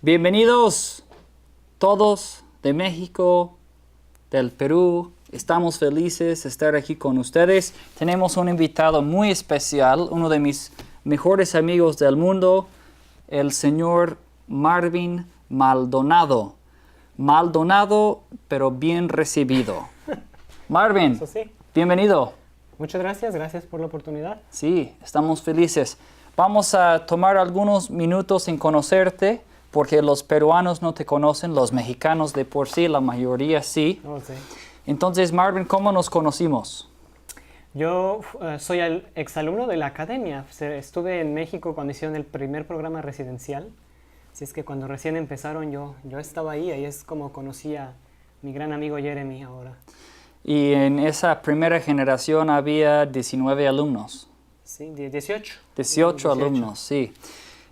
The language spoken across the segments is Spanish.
Bienvenidos todos de México, del Perú. Estamos felices de estar aquí con ustedes. Tenemos un invitado muy especial, uno de mis mejores amigos del mundo, el señor Marvin Maldonado. Maldonado, pero bien recibido. Marvin, Eso sí. bienvenido. Muchas gracias por la oportunidad. Sí, estamos felices. Vamos a tomar algunos minutos en conocerte, porque los peruanos no te conocen, los mexicanos de por sí, la mayoría sí. Oh, sí. Entonces, Marvin, ¿cómo nos conocimos? Yo soy el exalumno de la academia. Estuve en México cuando hicieron el primer programa residencial. Así es que cuando recién empezaron yo estaba ahí es como conocí a mi gran amigo Jeremy ahora. Y en esa primera generación había 19 alumnos. Sí, 18. 18 alumnos, sí.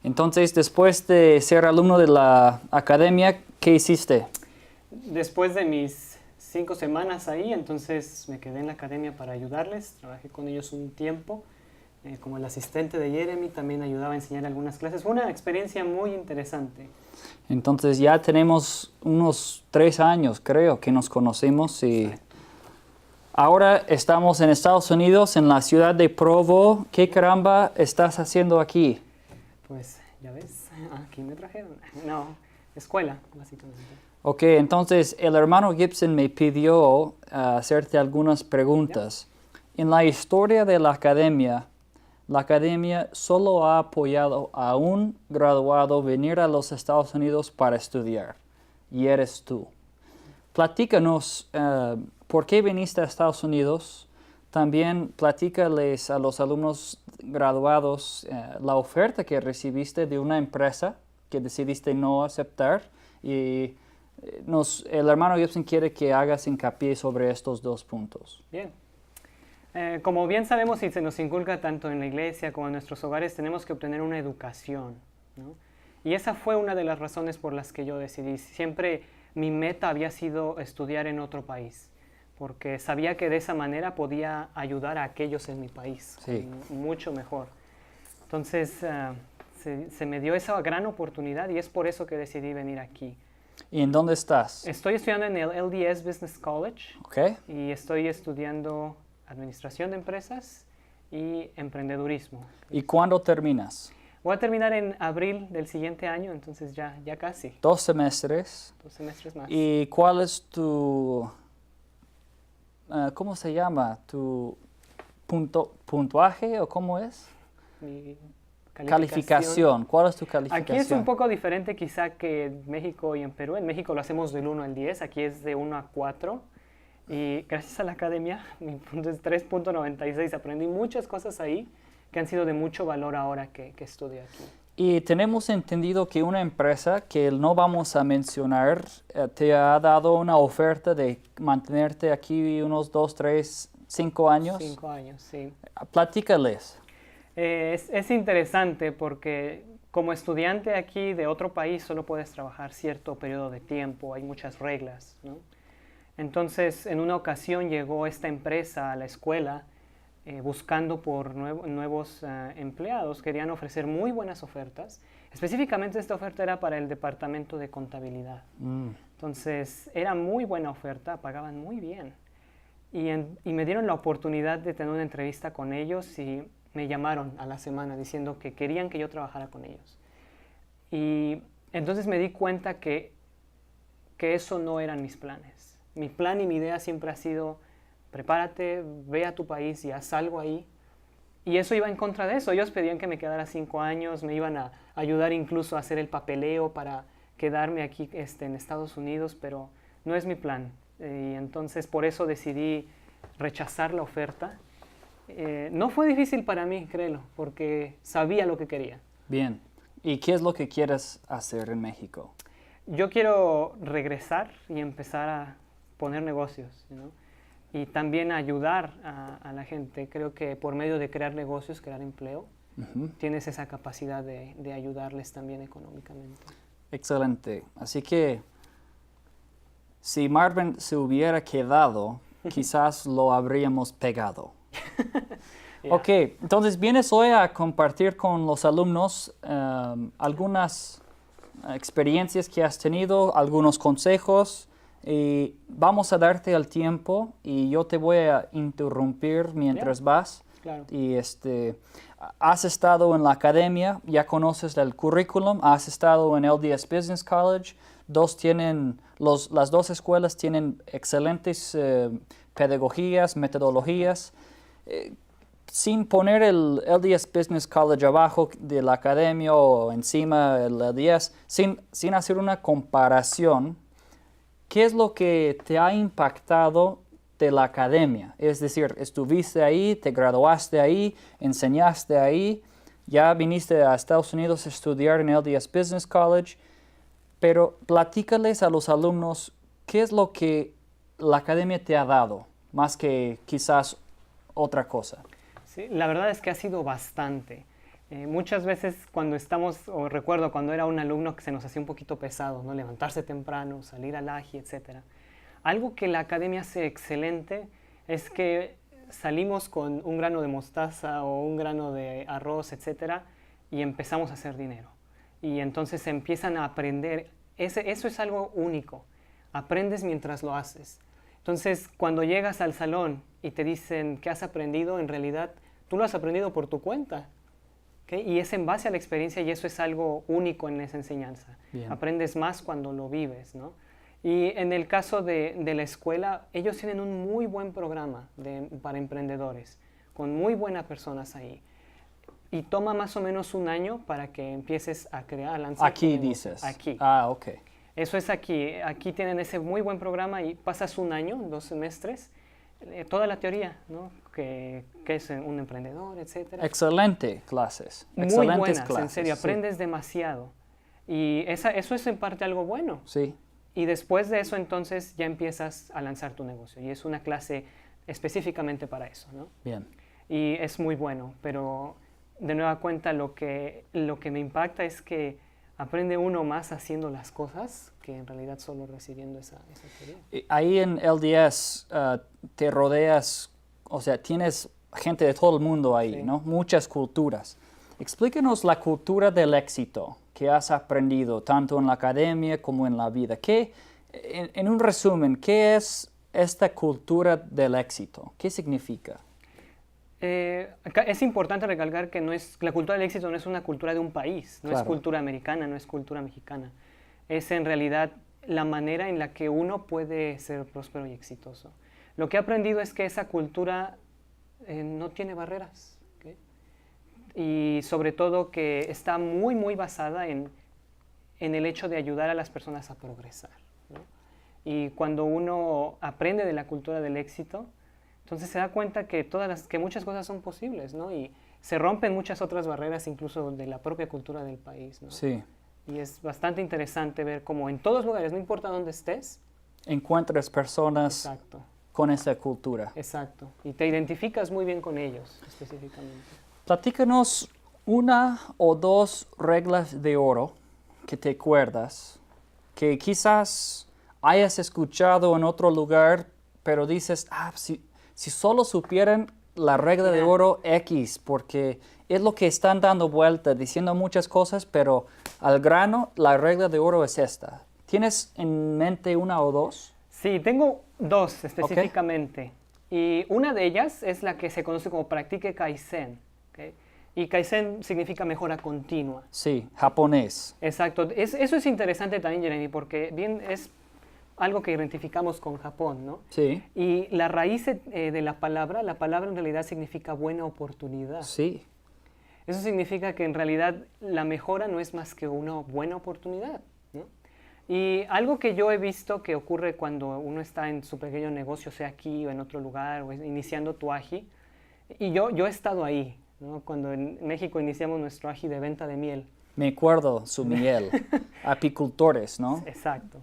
Entonces, después de ser alumno de la academia, ¿qué hiciste? Después de mis 5 semanas ahí, entonces me quedé en la academia para ayudarles. Trabajé con ellos un tiempo. Como el asistente de Jeremy, también ayudaba a enseñar algunas clases. Fue una experiencia muy interesante. Entonces, ya tenemos unos 3 años, creo, que nos conocemos. Y ahora estamos en Estados Unidos, en la ciudad de Provo. ¿Qué caramba estás haciendo aquí? Pues, ya ves, aquí me trajeron. No, escuela, básicamente. Ok, entonces el hermano Gibson me pidió hacerte algunas preguntas. En la historia de la academia solo ha apoyado a un graduado venir a los Estados Unidos para estudiar, y eres tú. Platícanos, ¿por qué viniste a Estados Unidos? También platícales a los alumnos graduados la oferta que recibiste de una empresa que decidiste no aceptar. Y el hermano Gibson quiere que hagas hincapié sobre estos 2 puntos. Bien. Como bien sabemos y se nos inculca tanto en la iglesia como en nuestros hogares, tenemos que obtener una educación, ¿no? Y esa fue una de las razones por las que yo decidí. Siempre mi meta había sido estudiar en otro país, porque sabía que de esa manera podía ayudar a aquellos en mi país, Sí. mucho mejor. Entonces se me dio esa gran oportunidad y es por eso que decidí venir aquí. ¿Y en dónde estás? Estoy estudiando en el LDS Business College. Ok. Y estoy estudiando administración de empresas y emprendedurismo. ¿Y cuándo terminas? Voy a terminar en abril del siguiente año, entonces ya casi. 2 semestres. 2 semestres más. ¿Y cuál es tu, cómo se llama? ¿Tu puntuaje o cómo es? Mi Calificación. ¿Cuál es tu calificación? Aquí es un poco diferente quizá que en México y en Perú. En México lo hacemos del 1 al 10, aquí es de 1 a 4. Y gracias a la academia, mi punto es 3.96. Aprendí muchas cosas ahí que han sido de mucho valor ahora que estudio aquí. Y tenemos entendido que una empresa que no vamos a mencionar te ha dado una oferta de mantenerte aquí unos 2, 3, 5 años. 5 años, sí. Platícales. Es interesante porque como estudiante aquí de otro país solo puedes trabajar cierto periodo de tiempo, hay muchas reglas, ¿no? Entonces, en una ocasión llegó esta empresa a la escuela buscando por nuevos empleados. Querían ofrecer muy buenas ofertas. Específicamente esta oferta era para el departamento de contabilidad. Entonces, era muy buena oferta, pagaban muy bien. Y me dieron la oportunidad de tener una entrevista con ellos y me llamaron a la semana diciendo que querían que yo trabajara con ellos. Y entonces me di cuenta que eso no eran mis planes. Mi plan y mi idea siempre ha sido, prepárate, ve a tu país y haz algo ahí. Y eso iba en contra de eso. Ellos pedían que me quedara 5 años, me iban a ayudar incluso a hacer el papeleo para quedarme aquí en Estados Unidos, pero no es mi plan. Y entonces por eso decidí rechazar la oferta. No fue difícil para mí, créelo, porque sabía lo que quería. Bien. ¿Y qué es lo que quieres hacer en México? Yo quiero regresar y empezar a poner negocios, ¿no? Y también ayudar a la gente. Creo que por medio de crear negocios, crear empleo, tienes esa capacidad de ayudarles también económicamente. Excelente. Así que si Marvin se hubiera quedado, quizás lo habríamos pegado. Yeah. Ok, entonces vienes hoy a compartir con los alumnos algunas experiencias que has tenido, algunos consejos. Y vamos a darte el tiempo y yo te voy a interrumpir mientras vas. Claro. Y has estado en la academia, ya conoces el currículum, has estado en LDS Business College. Las dos escuelas tienen excelentes pedagogías, metodologías. Sin poner el LDS Business College abajo de la academia o encima del LDS, sin hacer una comparación, ¿qué es lo que te ha impactado de la academia? Es decir, estuviste ahí, te graduaste ahí, enseñaste ahí, ya viniste a Estados Unidos a estudiar en LDS Business College, pero platícales a los alumnos qué es lo que la academia te ha dado, más que quizás otra cosa. Sí, la verdad es que ha sido bastante. Muchas veces cuando o recuerdo cuando era un alumno que se nos hacía un poquito pesado, ¿no? Levantarse temprano, salir al AGI, etc. Algo que la academia hace excelente es que salimos con un grano de mostaza o un grano de arroz, etc. y empezamos a hacer dinero. Y entonces empiezan a aprender. Eso es algo único. Aprendes mientras lo haces. Entonces, cuando llegas al salón y te dicen qué has aprendido, en realidad tú lo has aprendido por tu cuenta. ¿Okay? Y es en base a la experiencia y eso es algo único en esa enseñanza. Bien. Aprendes más cuando lo vives, ¿no? Y en el caso de la escuela, ellos tienen un muy buen programa para emprendedores, con muy buenas personas ahí. Y toma más o menos un año para que empieces a crear, a lanzar. Aquí dices. Aquí. Ah, ok. Eso es aquí. Aquí tienen ese muy buen programa y pasas un año, 2 semestres, toda la teoría, ¿no? Que es un emprendedor, etc. Excelente clases. Muy Excelentes buenas, clases, en serio, sí. aprendes demasiado. Y eso es en parte algo bueno. Sí. Y después de eso, entonces, ya empiezas a lanzar tu negocio. Y es una clase específicamente para eso, ¿no? Bien. Y es muy bueno, pero de nueva cuenta lo que me impacta es que aprende uno más haciendo las cosas que en realidad solo recibiendo esa teoría. Ahí en LDS te rodeas, o sea, tienes gente de todo el mundo ahí, Sí. ¿no? Muchas culturas. Explícanos la cultura del éxito que has aprendido tanto en la academia como en la vida. En un resumen, ¿qué es esta cultura del éxito? ¿Qué significa? Es importante recalcar que la cultura del éxito no es una cultura de un país, no Claro. es cultura americana, no es cultura mexicana. Es en realidad la manera en la que uno puede ser próspero y exitoso. Lo que he aprendido es que esa cultura no tiene barreras, ¿okay? Y sobre todo que está muy, muy basada en el hecho de ayudar a las personas a progresar, ¿no? Y cuando uno aprende de la cultura del éxito, entonces se da cuenta que muchas cosas son posibles, ¿no? Y se rompen muchas otras barreras, incluso de la propia cultura del país, ¿no? Sí. Y es bastante interesante ver cómo en todos lugares, no importa dónde estés. Encuentras personas Exacto, con esa cultura. exacto. Y te identificas muy bien con ellos, específicamente. Platícanos una o dos reglas de oro que te acuerdas, que quizás hayas escuchado en otro lugar, pero dices, si solo supieran la regla de oro X, porque es lo que están dando vuelta, diciendo muchas cosas, pero al grano, la regla de oro es esta. ¿Tienes en mente una o dos? Sí, tengo dos específicamente. Okay. Y una de ellas es la que se conoce como practique Kaizen. ¿Okay? Y Kaizen significa mejora continua. Sí, japonés. Exacto. Eso es interesante también, Jeremy, porque bien es algo que identificamos con Japón, ¿no? Sí. Y la raíz de la palabra en realidad significa buena oportunidad. Sí. Eso significa que en realidad la mejora no es más que una buena oportunidad, ¿no? Y algo que yo he visto que ocurre cuando uno está en su pequeño negocio, sea aquí o en otro lugar, o iniciando tu AGI, y yo he estado ahí, ¿no? Cuando en México iniciamos nuestro AGI de venta de miel. Me acuerdo su miel. Apicultores, ¿no? Exacto.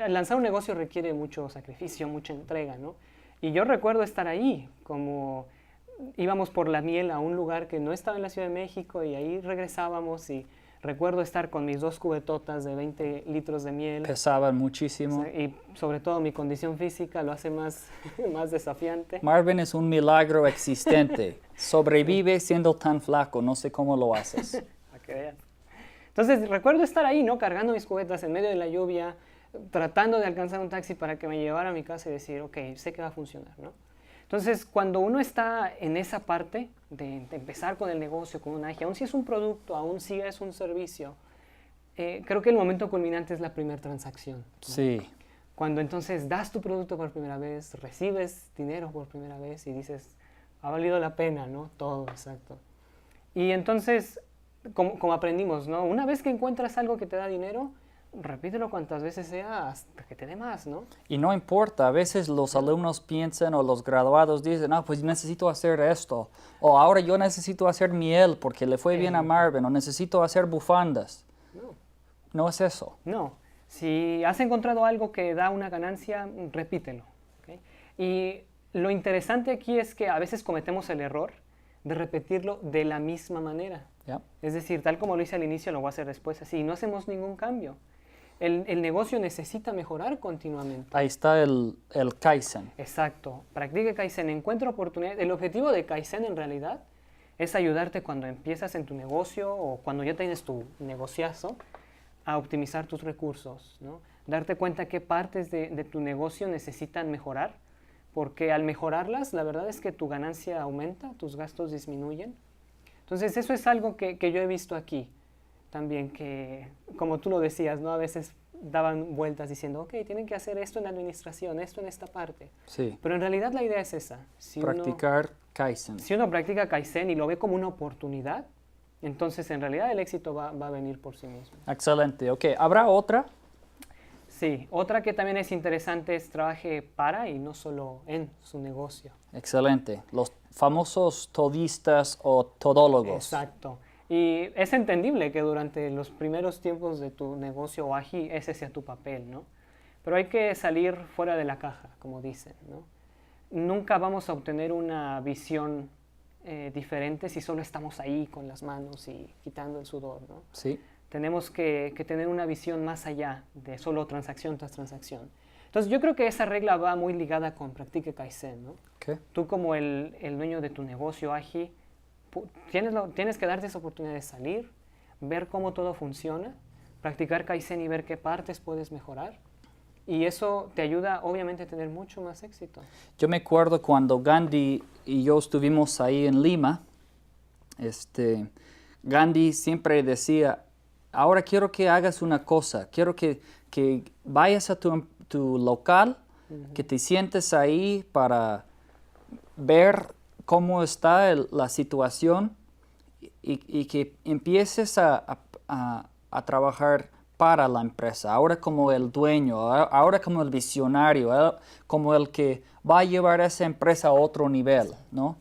Lanzar un negocio requiere mucho sacrificio, mucha entrega, ¿no? Y yo recuerdo estar ahí, como íbamos por la miel a un lugar que no estaba en la Ciudad de México y ahí regresábamos y recuerdo estar con mis 2 cubetotas de 20 litros de miel. Pesaban muchísimo. Y sobre todo mi condición física lo hace más desafiante. Marvin es un milagro existente. Sobrevive siendo tan flaco, no sé cómo lo haces. Para que veas. Entonces recuerdo estar ahí, ¿no? Cargando mis cubetas en medio de la lluvia, tratando de alcanzar un taxi para que me llevara a mi casa y decir, ok, sé que va a funcionar, ¿no? Entonces, cuando uno está en esa parte de empezar con el negocio, con un AGI, aún si es un producto, aún si es un servicio, creo que el momento culminante es la primera transacción, ¿no? Sí. Cuando entonces das tu producto por primera vez, recibes dinero por primera vez y dices, ha valido la pena, ¿no? Todo, exacto. Y entonces, como aprendimos, ¿no? Una vez que encuentras algo que te da dinero, repítelo cuantas veces sea hasta que te dé más, ¿no? Y no importa, a veces los alumnos piensan o los graduados dicen, pues necesito hacer esto, o ahora yo necesito hacer miel porque le fue bien a Marvin, o necesito hacer bufandas. No. No es eso. No. Si has encontrado algo que da una ganancia, repítelo, ¿okay? Y lo interesante aquí es que a veces cometemos el error de repetirlo de la misma manera. Yeah. Es decir, tal como lo hice al inicio, lo voy a hacer después así, y no hacemos ningún cambio. El negocio necesita mejorar continuamente. Ahí está el Kaizen. Exacto. Practique Kaizen, encuentra oportunidades. El objetivo de Kaizen en realidad es ayudarte cuando empiezas en tu negocio o cuando ya tienes tu negociazo a optimizar tus recursos, ¿no? Darte cuenta qué partes de tu negocio necesitan mejorar, porque al mejorarlas, la verdad es que tu ganancia aumenta, tus gastos disminuyen. Entonces, eso es algo que yo he visto aquí también, que como tú lo decías, ¿no? A veces daban vueltas diciendo, ok, tienen que hacer esto en administración, esto en esta parte. Sí. Pero en realidad la idea es esa. Practicar Kaizen. Si uno practica Kaizen y lo ve como una oportunidad, entonces en realidad el éxito va a venir por sí mismo. Excelente. Ok, ¿habrá otra? Sí, otra que también es interesante es trabaje para y no solo en su negocio. Excelente. Los famosos todistas o todólogos. Exacto. Y es entendible que durante los primeros tiempos de tu negocio o AGI ese sea tu papel, ¿no? Pero hay que salir fuera de la caja, como dicen, ¿no? Nunca vamos a obtener una visión diferente si solo estamos ahí con las manos y quitando el sudor, ¿no? Sí. Tenemos que tener una visión más allá de solo transacción tras transacción. Entonces yo creo que esa regla va muy ligada con Practique Kaizen, ¿no? Okay. Tú como el dueño de tu negocio AGI, tienes que darte esa oportunidad de salir, ver cómo todo funciona, practicar Kaizen y ver qué partes puedes mejorar. Y eso te ayuda obviamente a tener mucho más éxito. Yo me acuerdo cuando Gandhi y yo estuvimos ahí en Lima, Gandhi siempre decía, ahora quiero que hagas una cosa, quiero que vayas a tu local, que te sientes ahí para ver cómo está la situación y que empieces a trabajar para la empresa, ahora como el dueño, ahora como el visionario, como el que va a llevar a esa empresa a otro nivel, ¿no?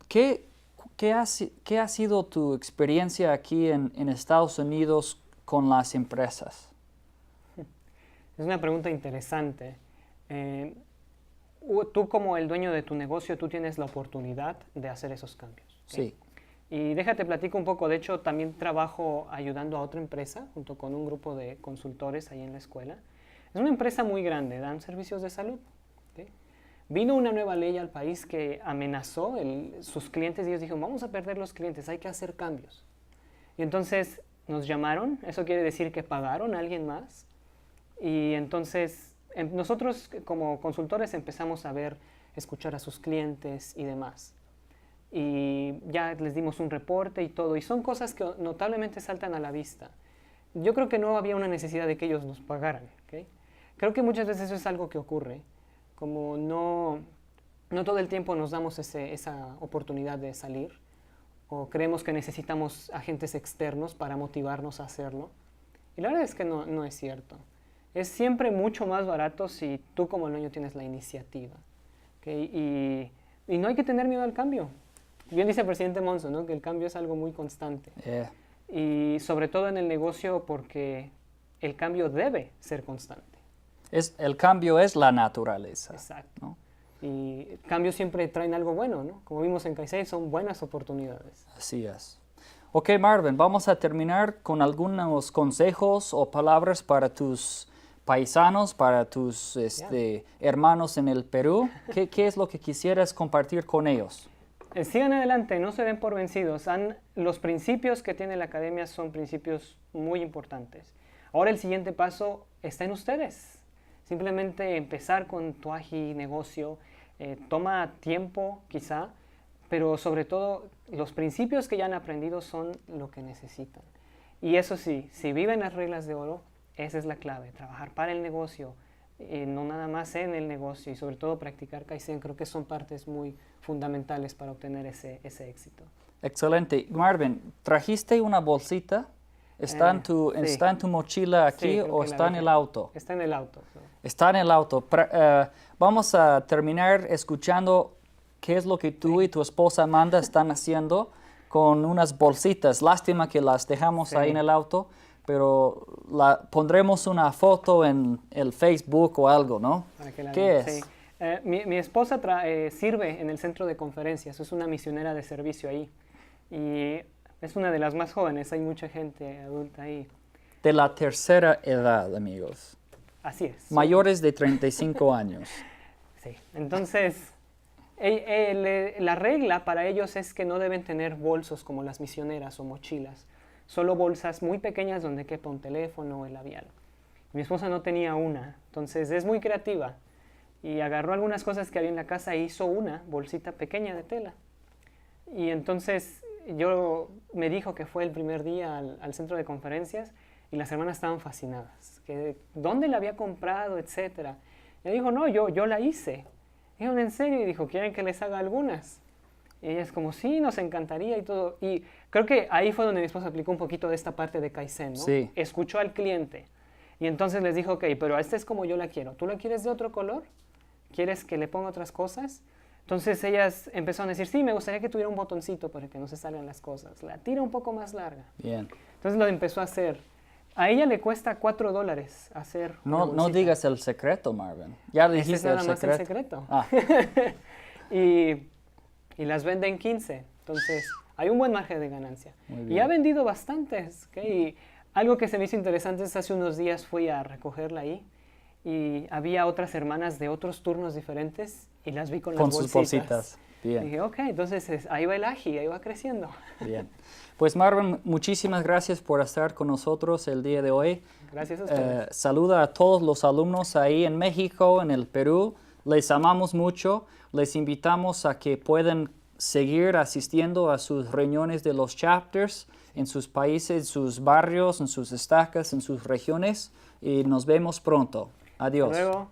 ¿Qué ha sido tu experiencia aquí en Estados Unidos con las empresas? Es una pregunta interesante. Tú como el dueño de tu negocio, tú tienes la oportunidad de hacer esos cambios, ¿okay? Sí. Y déjate platico un poco. De hecho, también trabajo ayudando a otra empresa junto con un grupo de consultores ahí en la escuela. Es una empresa muy grande, dan servicios de salud, ¿okay? Vino una nueva ley al país que amenazó sus clientes y ellos dijeron, vamos a perder los clientes, hay que hacer cambios. Y entonces nos llamaron, eso quiere decir que pagaron a alguien más. Y entonces nosotros como consultores empezamos a escuchar a sus clientes y demás. Y ya les dimos un reporte y todo. Y son cosas que notablemente saltan a la vista. Yo creo que no había una necesidad de que ellos nos pagaran, ¿okay? Creo que muchas veces eso es algo que ocurre. Como no todo el tiempo nos damos esa oportunidad de salir. O creemos que necesitamos agentes externos para motivarnos a hacerlo. Y la verdad es que no es cierto. Es siempre mucho más barato si tú como dueño tienes la iniciativa, ¿okay? Y no hay que tener miedo al cambio. Bien dice el presidente Monson, ¿no? Que el cambio es algo muy constante. Yeah. Y sobre todo en el negocio porque el cambio debe ser constante. El cambio es la naturaleza. Exacto. ¿No? Y cambios siempre traen algo bueno, ¿no? Como vimos en Kaizen, son buenas oportunidades. Así es. Ok, Marvin, vamos a terminar con algunos consejos o palabras para tus paisanos, para tus hermanos en el Perú. ¿Qué es lo que quisieras compartir con ellos? Sigan adelante, no se den por vencidos. Los principios que tiene la academia son principios muy importantes. Ahora el siguiente paso está en ustedes. Simplemente empezar con tu agi negocio toma tiempo quizá, pero sobre todo los principios que ya han aprendido son lo que necesitan. Y eso sí, si viven las reglas de oro, esa es la clave, trabajar para el negocio, no nada más en el negocio, y sobre todo practicar Kaizen. Creo que son partes muy fundamentales para obtener ese éxito. Excelente. Marvin, ¿trajiste una bolsita? ¿Está en tu mochila aquí o está en el auto? Está en el auto. ¿No? Está en el auto. Vamos a terminar escuchando qué es lo que tú y tu esposa Amanda están haciendo con unas bolsitas. Lástima que las dejamos ahí en el auto, pero pondremos una foto en el Facebook o algo, ¿no? ¿Qué es? Sí. Mi esposa sirve en el centro de conferencias, es una misionera de servicio ahí. Y es una de las más jóvenes, hay mucha gente adulta ahí. De la tercera edad, amigos. Así es. Mayores de 35 años. Sí, entonces la regla para ellos es que no deben tener bolsos como las misioneras o mochilas. Solo bolsas muy pequeñas donde quepa un teléfono o el labial. Mi esposa no tenía una, entonces es muy creativa. Y agarró algunas cosas que había en la casa e hizo una bolsita pequeña de tela. Y entonces me dijo que fue el primer día al centro de conferencias y las hermanas estaban fascinadas. Que ¿dónde la había comprado? Etcétera. Y dijo, no, yo la hice. Dijeron, ¿en serio? Y dijo, ¿quieren que les haga algunas? Y ella es como, sí, nos encantaría y todo. Y creo que ahí fue donde mi esposa aplicó un poquito de esta parte de Kaizen, ¿no? Sí. Escuchó al cliente. Y entonces les dijo, ok, pero esta es como yo la quiero. ¿Tú la quieres de otro color? ¿Quieres que le ponga otras cosas? Entonces ellas empezaron a decir, sí, me gustaría que tuviera un botoncito para que no se salgan las cosas. La tira un poco más larga. Bien. Entonces lo empezó a hacer. A ella le cuesta $4 hacer una No bolsita. digas el secreto, Marvin. Ya dijiste Ese es nada el más secreto. el secreto. Ah. y las venden 15. Entonces hay un buen margen de ganancia. Muy Y bien. ha vendido bastantes. ¿Okay? Y algo que se me hizo interesante es hace unos días fui a recogerla ahí y había otras hermanas de otros turnos diferentes y las vi con las Sus bolsitas. bolsitas. Bien. Dije, ok, entonces ahí va el agi, ahí va creciendo. Bien. Pues Marvin, muchísimas gracias por estar con nosotros el día de hoy. Gracias a ustedes. Saluda a todos los alumnos ahí en México, en el Perú. Les amamos mucho. Les invitamos a que puedan seguir asistiendo a sus reuniones de los chapters en sus países, en sus barrios, en sus estacas, en sus regiones. Y nos vemos pronto. Adiós. Hasta luego.